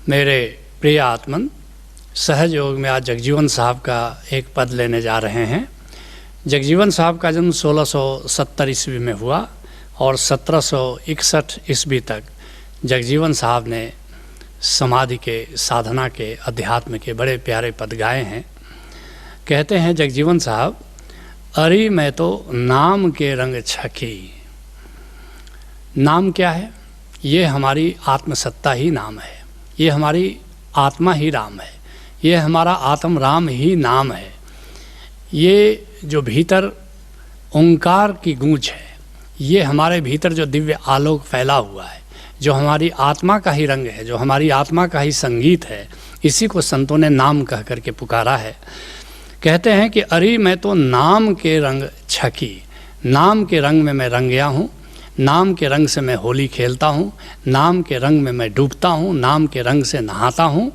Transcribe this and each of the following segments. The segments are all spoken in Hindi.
मेरे प्रिय आत्मन, सहज योग में आज जगजीवन साहब का एक पद लेने जा रहे हैं। जगजीवन साहब का जन्म 1670 ईस्वी में हुआ और 1761 ईस्वी तक जगजीवन साहब ने समाधि के, साधना के, अध्यात्म के बड़े प्यारे पद गाए हैं। कहते हैं जगजीवन साहब, अरे मैं तो नाम के रंग छकी। नाम क्या है? ये हमारी आत्मसत्ता ही नाम है, ये हमारी आत्मा ही राम है, ये हमारा आत्म राम ही नाम है। ये जो भीतर ओंकार की गूंज है, ये हमारे भीतर जो दिव्य आलोक फैला हुआ है, जो हमारी आत्मा का ही रंग है, जो हमारी आत्मा का ही संगीत है, इसी को संतों ने नाम कह करके पुकारा है। कहते हैं कि अरे मैं तो नाम के रंग छकी। नाम के रंग में मैं रंग गया हूँ, नाम के रंग से मैं होली खेलता हूँ, नाम के रंग में मैं डूबता हूँ, नाम के रंग से नहाता हूँ,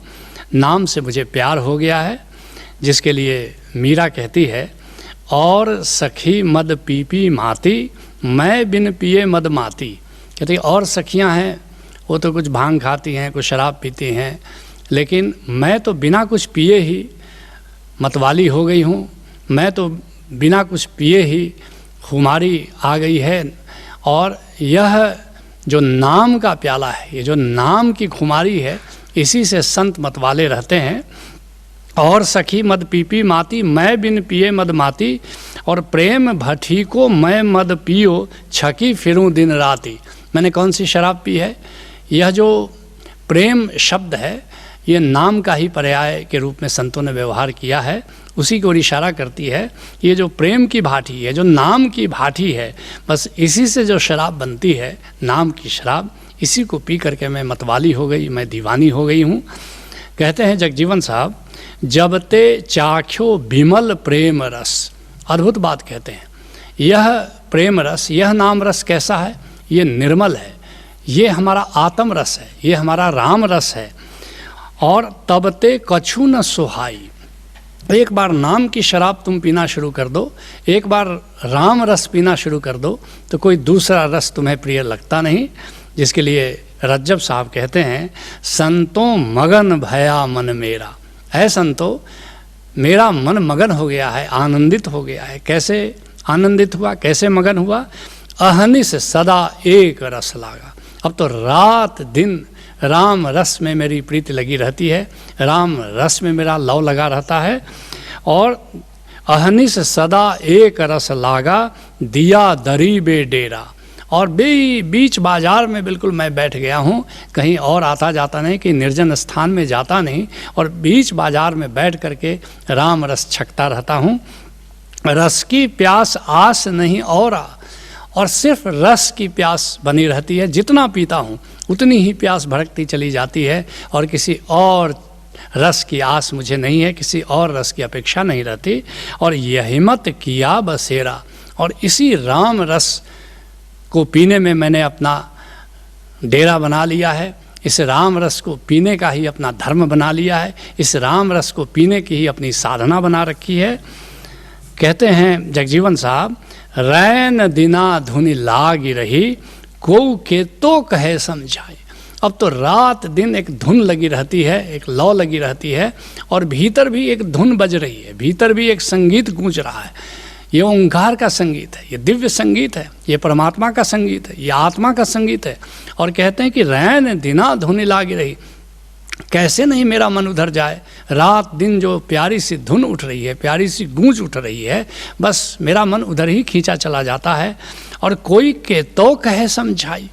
नाम से मुझे प्यार हो गया है। जिसके लिए मीरा कहती है, और सखी मद पी पी माती, मैं बिन पिए मद माती। कहती है और सखियाँ हैं, वो तो कुछ भांग खाती हैं, कुछ शराब पीती हैं, लेकिन मैं तो बिना कुछ पिए ही मतवाली हो गई हूँ। मैं तो बिना कुछ पिए ही खुमारी आ गई है। और यह जो नाम का प्याला है, ये जो नाम की खुमारी है, इसी से संत मतवाले रहते हैं। और सखी मद पी पी माती, मैं बिन पिए मद माती, और प्रेम भट्टी को मैं मद पियो, छकी फिरूं दिन राती। मैंने कौन सी शराब पी है? यह जो प्रेम शब्द है, ये नाम का ही पर्याय के रूप में संतों ने व्यवहार किया है, उसी की ओर इशारा करती है। ये जो प्रेम की भाटी है, जो नाम की भाटी है, बस इसी से जो शराब बनती है, नाम की शराब, इसी को पी करके मैं मतवाली हो गई, मैं दीवानी हो गई हूँ। कहते हैं जगजीवन साहब, जब ते चाख्यो विमल प्रेम रस। अद्भुत बात कहते हैं। यह प्रेम रस, यह नाम रस कैसा है? ये निर्मल है, ये हमारा आत्म रस है, ये हमारा राम रस है। और तब ते कछु न सुहाई। एक बार नाम की शराब तुम पीना शुरू कर दो, एक बार राम रस पीना शुरू कर दो, तो कोई दूसरा रस तुम्हें प्रिय लगता नहीं। जिसके लिए रज्जब साहब कहते हैं, संतों मगन भया मन मेरा। है संतों, मेरा मन मगन हो गया है, आनंदित हो गया है। कैसे आनंदित हुआ, कैसे मगन हुआ? अहनिस सदा एक रस लागा। अब तो रात दिन राम रस में मेरी प्रीति लगी रहती है, राम रस में मेरा लव लगा रहता है। और अहनिस सदा एक रस लागा, दिया दरी बे डेरा। और बीच बाजार में बिल्कुल मैं बैठ गया हूँ, कहीं और आता जाता नहीं, कि निर्जन स्थान में जाता नहीं, और बीच बाजार में बैठ करके राम रस छकता रहता हूँ। रस की प्यास आस नहीं और सिर्फ रस की प्यास बनी रहती है। जितना पीता हूँ उतनी ही प्यास भड़कती चली जाती है, और किसी और रस की आस मुझे नहीं है, किसी और रस की अपेक्षा नहीं रहती। और यही मत किया बसेरा। और इसी राम रस को पीने में मैंने अपना डेरा बना लिया है, इस राम रस को पीने का ही अपना धर्म बना लिया है, इस राम रस को पीने की ही अपनी साधना बना रखी है। कहते हैं जगजीवन साहब, रैन दिना धुनि लागी रही, को के तो कहे समझाए। अब तो रात दिन एक धुन लगी रहती है, एक लौ लगी रहती है, और भीतर भी एक धुन बज रही है, भीतर भी एक संगीत गूंज रहा है। ये ओंकार का संगीत है, ये दिव्य संगीत है, ये परमात्मा का संगीत है, ये आत्मा का संगीत है। और कहते हैं कि रैन दिना धुनि लागी रही। कैसे नहीं मेरा मन उधर जाए? रात दिन जो प्यारी सी धुन उठ रही है, प्यारी सी गूंज उठ रही है, बस मेरा मन उधर ही खींचा चला जाता है। और कोई के तो कहे समझाई।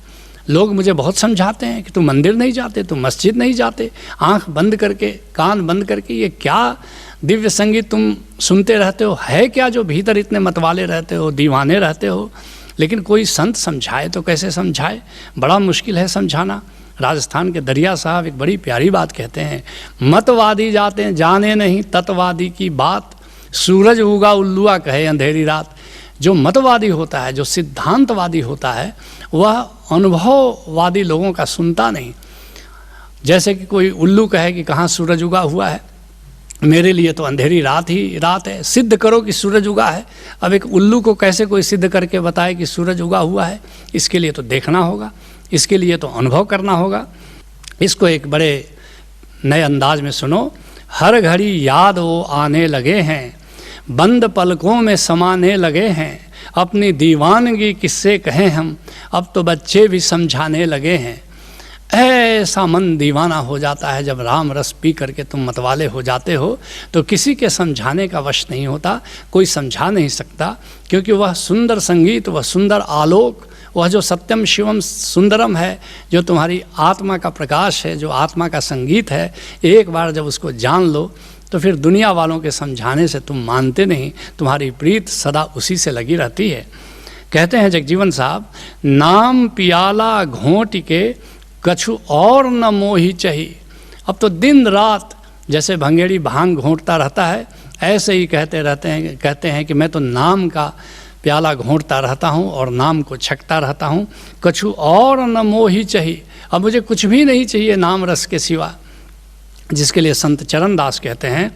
लोग मुझे बहुत समझाते हैं कि तुम मंदिर नहीं जाते, तुम मस्जिद नहीं जाते, आंख बंद करके, कान बंद करके ये क्या दिव्य संगीत तुम सुनते रहते हो? है क्या जो भीतर इतने मतवाले रहते हो, दीवाने रहते हो? लेकिन कोई संत समझाए तो कैसे समझाए? बड़ा मुश्किल है समझाना। राजस्थान के दरिया साहब एक बड़ी प्यारी बात कहते हैं, मतवादी जाते हैं जाने नहीं तत्वादी की बात, सूरज उगा उल्लुआ कहे अंधेरी रात। जो मतवादी होता है, जो सिद्धांतवादी होता है, वह अनुभववादी लोगों का सुनता नहीं। जैसे कि कोई उल्लू कहे कि कहाँ सूरज उगा हुआ है, मेरे लिए तो अंधेरी रात ही रात है, सिद्ध करो कि सूरज उगा है। अब एक उल्लू को कैसे कोई सिद्ध करके बताए कि सूरज उगा हुआ है? इसके लिए तो देखना होगा, इसके लिए तो अनुभव करना होगा। इसको एक बड़े नए अंदाज में सुनो। हर घड़ी याद वो आने लगे हैं, बंद पलकों में समाने लगे हैं, अपनी दीवानगी किससे कहें हम, अब तो बच्चे भी समझाने लगे हैं। ऐसा मन दीवाना हो जाता है जब राम रस पी करके तुम मतवाले हो जाते हो, तो किसी के समझाने का वश नहीं होता, कोई समझा नहीं सकता, क्योंकि वह सुंदर संगीत, वह सुंदर आलोक, वह जो सत्यम शिवम सुंदरम है, जो तुम्हारी आत्मा का प्रकाश है, जो आत्मा का संगीत है, एक बार जब उसको जान लो तो फिर दुनिया वालों के समझाने से तुम मानते नहीं, तुम्हारी प्रीत सदा उसी से लगी रहती है। कहते हैं जगजीवन साहब, नाम पियाला घोंट के कछु और न मोही चही। अब तो दिन रात जैसे भंगेड़ी भांग घोंटता रहता है, ऐसे ही कहते हैं कि मैं तो नाम का प्याला घोंटता रहता हूँ और नाम को छकता रहता हूँ। कछु और न मोही चही, अब मुझे कुछ भी नहीं चाहिए नाम रस के सिवा। जिसके लिए संत चरणदास कहते हैं,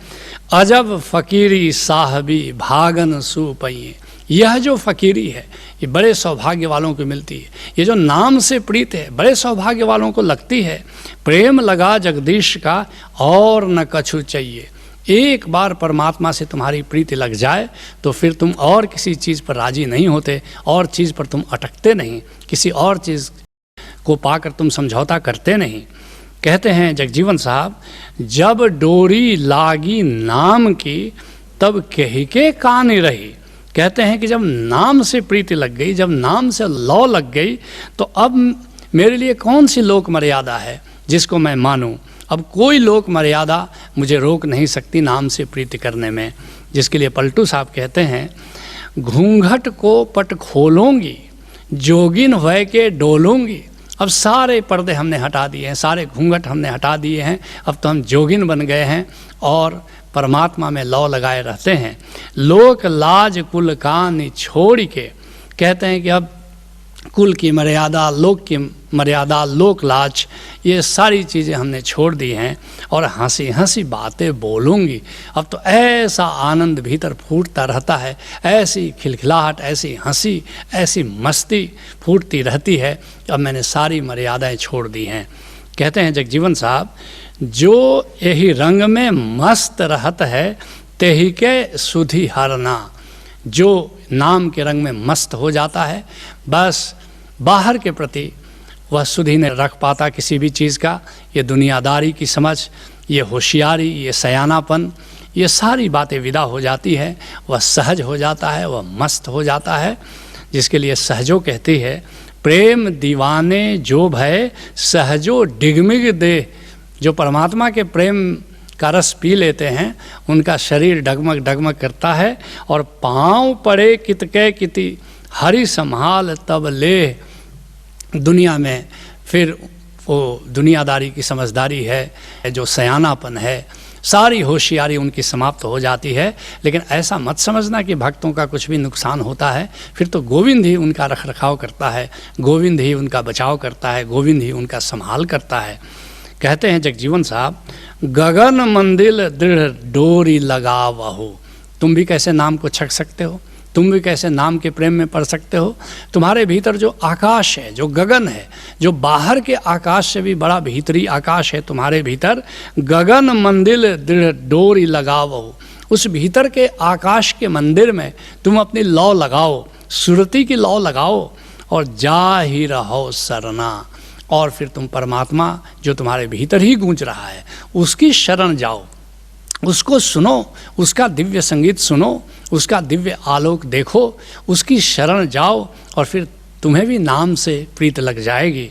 अजब फ़कीरी साहबी भागन सुपइए। यह जो फ़कीरी है ये बड़े सौभाग्य वालों को मिलती है, ये जो नाम से प्रीत है बड़े सौभाग्य वालों को लगती है। प्रेम लगा जगदीश का और न कछु चाहिए। एक बार परमात्मा से तुम्हारी प्रीति लग जाए तो फिर तुम और किसी चीज़ पर राजी नहीं होते, और चीज़ पर तुम अटकते नहीं, किसी और चीज़ को पाकर तुम समझौता करते नहीं। कहते हैं जगजीवन साहब, जब डोरी लागी नाम की तब कही के कान रही। कहते हैं कि जब नाम से प्रीति लग गई, जब नाम से लौ लग गई, तो अब मेरे लिए कौन सी लोक मर्यादा है जिसको मैं मानूं। अब कोई लोक मर्यादा मुझे रोक नहीं सकती नाम से प्रीति करने में। जिसके लिए पलटू साहब कहते हैं, घूंघट को पट खोलूंगी, जोगिन भय के डोलूंगी। अब सारे पर्दे हमने हटा दिए हैं, सारे घूंघट हमने हटा दिए हैं, अब तो हम जोगिन बन गए हैं और परमात्मा में लौ लगाए रहते हैं। लोक लाज कुल कान छोड़ के, कहते हैं कि अब कुल की मर्यादा, लोक की मर्यादा, लोक लाज, ये सारी चीज़ें हमने छोड़ दी हैं और हंसी हंसी बातें बोलूँगी। अब तो ऐसा आनंद भीतर फूटता रहता है, ऐसी खिलखिलाहट, ऐसी हंसी, ऐसी मस्ती फूटती रहती है। अब मैंने सारी मर्यादाएं छोड़ दी हैं। कहते हैं जगजीवन साहब, जो यही रंग में मस्त रहत है तेही के सुधि हरना। जो नाम के रंग में मस्त हो जाता है, बस बाहर के प्रति वह सुधि नहीं रख पाता किसी भी चीज़ का। ये दुनियादारी की समझ, ये होशियारी, ये सयानापन, ये सारी बातें विदा हो जाती है। वह सहज हो जाता है, वह मस्त हो जाता है। जिसके लिए सहजो कहती है, प्रेम दीवाने जो भय सहजो डिगमिग दे। जो परमात्मा के प्रेम का रस पी लेते हैं उनका शरीर डगमग डगमग करता है, और पाँव पड़े कितके किति हरि संभाल तब ले। दुनिया में फिर वो दुनियादारी की समझदारी है, जो सयानापन है, सारी होशियारी उनकी समाप्त हो जाती है। लेकिन ऐसा मत समझना कि भक्तों का कुछ भी नुकसान होता है, फिर तो गोविंद ही उनका रख रखाव करता है, गोविंद ही उनका बचाव करता है, गोविंद ही उनका संभाल करता है। कहते हैं जगजीवन साहब, गगन मंदिर दृढ़ डोरी लगा वहो। तुम भी कैसे नाम को छक सकते हो, तुम भी कैसे नाम के प्रेम में पड़ सकते हो। तुम्हारे भीतर जो आकाश है, जो गगन है, जो बाहर के आकाश से भी बड़ा भीतरी आकाश है तुम्हारे भीतर, गगन मंदिर दृढ़ डोरी लगाओ। उस भीतर के आकाश के मंदिर में तुम अपनी लौ लगाओ, सुरती की लौ लगाओ, और जा ही रहो सरना। और फिर तुम परमात्मा जो तुम्हारे भीतर ही गूंज रहा है उसकी शरण जाओ, उसको सुनो, उसका दिव्य संगीत सुनो, उसका दिव्य आलोक देखो, उसकी शरण जाओ, और फिर तुम्हें भी नाम से प्रीत लग जाएगी।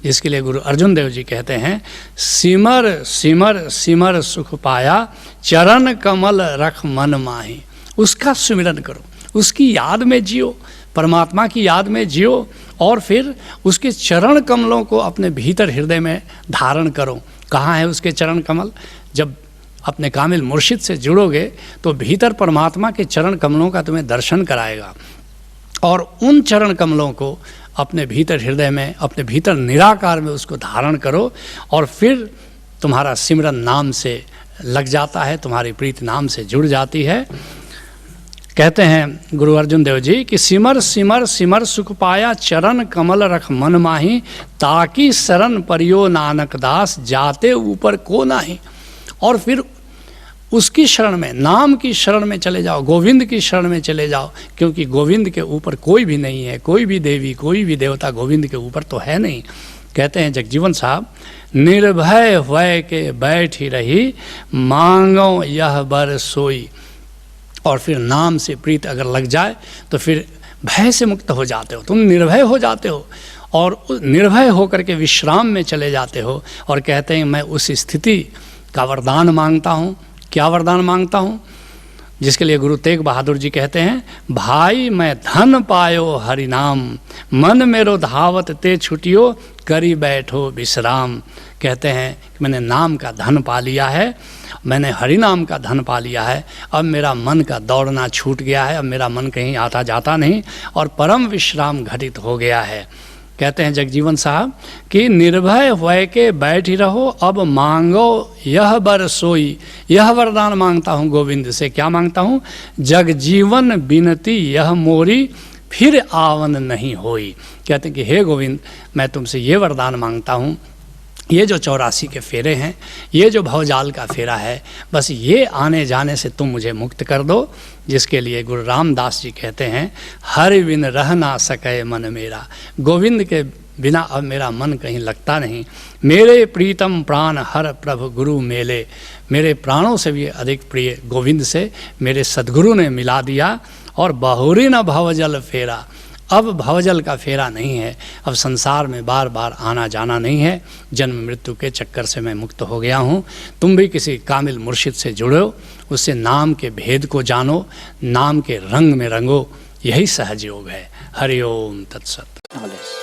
जिसके लिए गुरु अर्जुन देव जी कहते हैं, सिमर सिमर सिमर सुख पाया चरण कमल रख मन माही। उसका सुमिरन करो, उसकी याद में जियो, परमात्मा की याद में जियो, और फिर उसके चरण कमलों को अपने भीतर हृदय में धारण करो। कहाँ है उसके चरण कमल? जब अपने कामिल मुर्शिद से जुड़ोगे तो भीतर परमात्मा के चरण कमलों का तुम्हें दर्शन कराएगा, और उन चरण कमलों को अपने भीतर हृदय में, अपने भीतर निराकार में उसको धारण करो, और फिर तुम्हारा सिमरन नाम से लग जाता है, तुम्हारी प्रीति नाम से जुड़ जाती है। कहते हैं गुरु अर्जुन देव जी कि सिमर सिमर सिमर सुख पाया, चरण कमल रख मन माही, ताकि शरण परियो नानक दास, जाते ऊपर को नाही। और फिर उसकी शरण में, नाम की शरण में चले जाओ, गोविंद की शरण में चले जाओ, क्योंकि गोविंद के ऊपर कोई भी नहीं है, कोई भी देवी कोई भी देवता गोविंद के ऊपर तो है नहीं। कहते हैं जगजीवन साहब, निर्भय होय के बैठ ही रही, मांगो यह बर सोई। और फिर नाम से प्रीत अगर लग जाए तो फिर भय से मुक्त हो जाते हो, तुम निर्भय हो जाते हो और निर्भय होकर के विश्राम में चले जाते हो। और कहते हैं मैं उस स्थिति का वरदान मांगता हूँ। क्या वरदान मांगता हूँ? जिसके लिए गुरु तेग बहादुर जी कहते हैं, भाई मैं धन पायो हरि नाम, मन मेरो धावत ते छुटियो, करी बैठो विश्राम। कहते हैं कि मैंने नाम का धन पा लिया है, मैंने हरि नाम का धन पा लिया है, अब मेरा मन का दौड़ना छूट गया है, अब मेरा मन कहीं आता जाता नहीं और परम विश्राम घटित हो गया है। कहते हैं जगजीवन साहब कि निर्भय होय के बैठ ही रहो, अब मांगो यह बर सोई। यह वरदान मांगता हूँ गोविंद से। क्या मांगता हूँ? जगजीवन बिनती यह मोरी, फिर आवन नहीं होई। कहते हैं कि हे गोविंद, मैं तुमसे ये वरदान मांगता हूँ, ये जो 84 के फेरे हैं, ये जो भवजाल का फेरा है, बस ये आने जाने से तुम मुझे मुक्त कर दो। जिसके लिए गुरु रामदास जी कहते हैं, हरि बिन रह ना सके मन मेरा। गोविंद के बिना अब मेरा मन कहीं लगता नहीं। मेरे प्रीतम प्राण हर प्रभु गुरु मेले। मेरे प्राणों से भी अधिक प्रिय गोविंद से मेरे सद्गुरु ने मिला दिया। और बहुरी न भवजल फेरा, अब भवजल का फेरा नहीं है, अब संसार में बार बार आना जाना नहीं है, जन्म मृत्यु के चक्कर से मैं मुक्त हो गया हूँ। तुम भी किसी कामिल मुर्शिद से जुड़ो, उससे नाम के भेद को जानो, नाम के रंग में रंगो, यही सहज योग है। हरि ओम तत्सत।